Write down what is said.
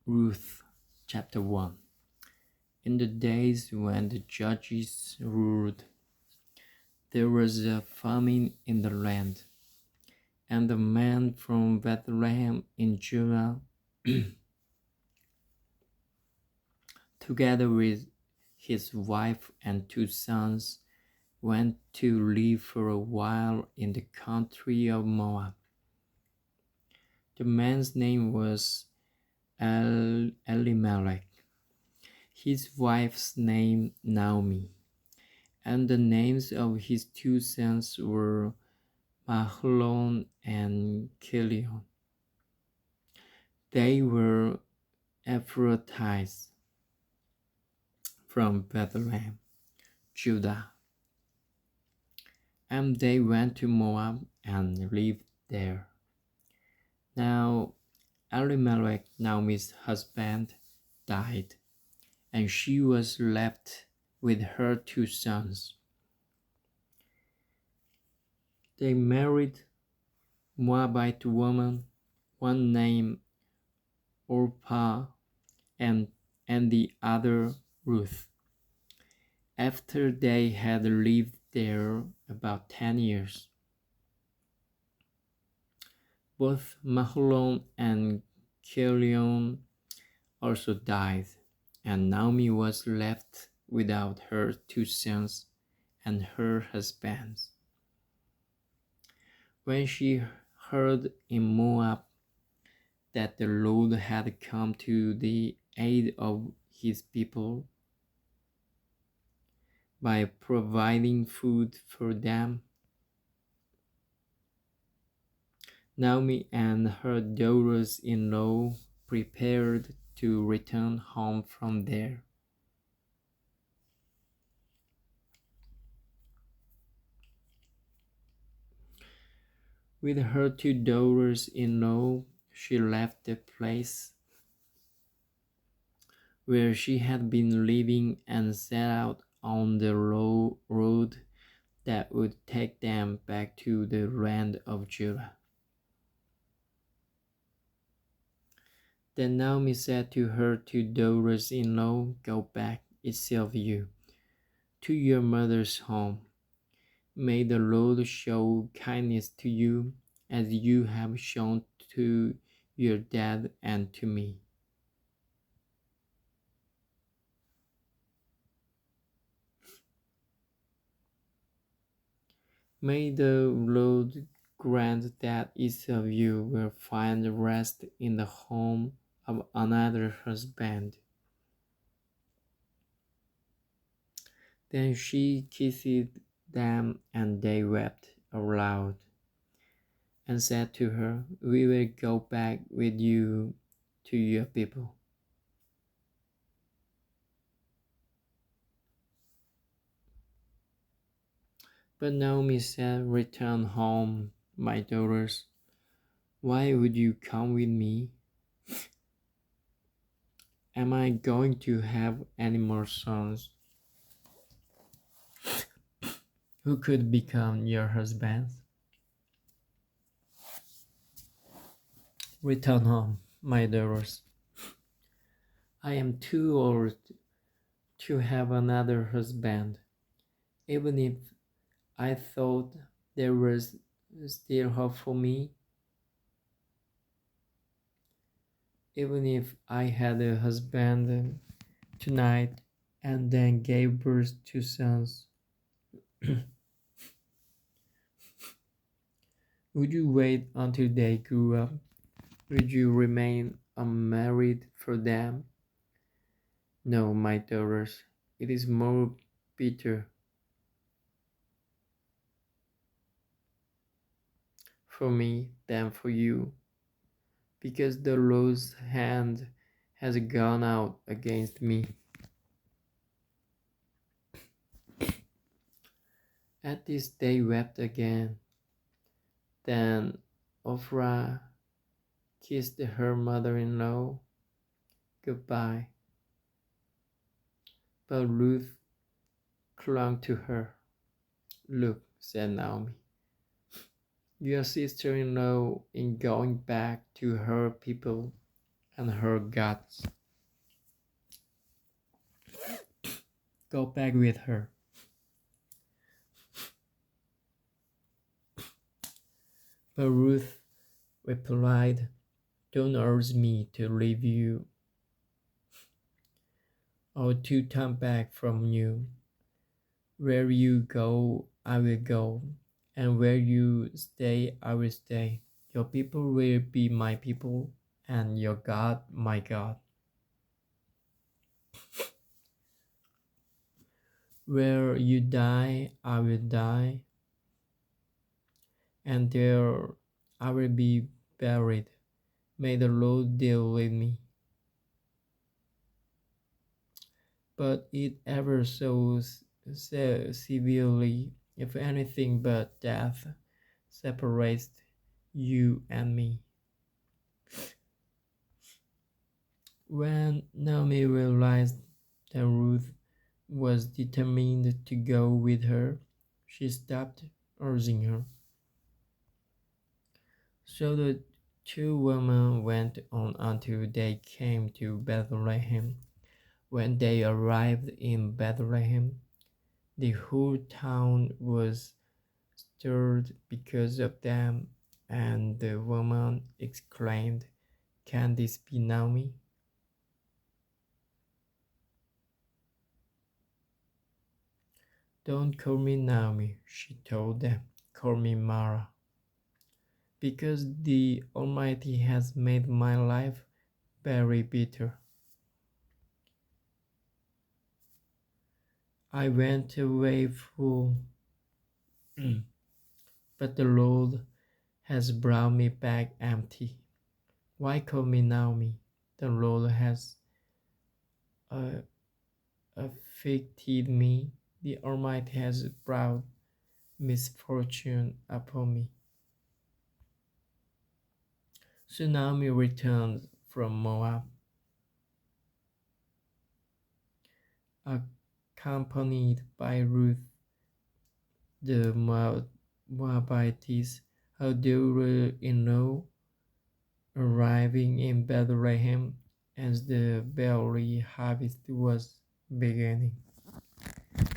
Ruth chapter 1. In the days when the judges ruled, there was a famine in the land, and the man from Bethlehem in Judah, together with his wife and 2 sons, went to live for a while in the country of Moab. The man's name was Elimelech, his wife's name Naomi, and the names of his 2 sons were Mahlon and Chilion. They were Ephrathites from Bethlehem, Judah, and they went to Moab and lived there. Now Elimelech, Naomi's husband, died, and she was left with her 2 sons. They married Moabite woman, one named Orpah and the other Ruth. After they had lived there about 10 years, both Mahlon and Chilion also died, and Naomi was left without her 2 sons and her husbands. When she heard in Moab that the Lord had come to the aid of his people by providing food for them, Naomi and her daughters-in-law prepared to return home from there. With her 2 daughters-in-law, she left the place where she had been living and set out on the road that would take them back to the land of Judah. Then Naomi said to her 2 daughters-in-law, "Go back, each of you, to your mother's home. May the Lord show kindness to you as you have shown to your dad and to me. May the Lord grant that each of you will find rest in the home of another husband." Then she kissed them, and they wept aloud, and said to her, "We will go back with you to your people." But Naomi said, "Return home, my daughters. Why would you come with me? Am I going to have any more sons who could become your husbands? Return home, my daughters. I am too old to have another husband. Even if I thought there was still hope for me, even if I had a husband tonight and then gave birth to sons, would you wait until they grew up? Would you remain unmarried for them? No, my daughters, it is more bitter for me than for you, because the Lord's hand has gone out against me." At this they wept again. Then Ophrah kissed her mother-in-law goodbye, but Ruth clung to her. "Look," said Naomi, "your sister-in-law is going back to her people and her gods. Go back with her. But Ruth replied, don't urge me to leave you or to turn back from you. Where you go, I will go, and where you stay, I will stay. Your people will be my people, and your God, my God. Where you die, I will die, and there I will be buried. May the Lord deal with me. But it ever so severely, if anything but death separates you and me. When Naomi realized that Ruth was determined to go with her, she stopped urging her. So the two women went on until they came to Bethlehem. When they arrived in Bethlehem, the whole town was stirred because of them, and the woman exclaimed, can this be Naomi? Don't call me Naomi, she told them. Call me Mara, because the Almighty has made my life very bitter. I went away full, but the Lord has brought me back empty. Why call me Naomi? The Lord has uh, afflicted me. The Almighty has brought misfortune upon me. So Naomi returned from Moab, accompanied by Ruth the Moabitess, her daughter-in-law, arriving in Bethlehem as the barley harvest was beginning.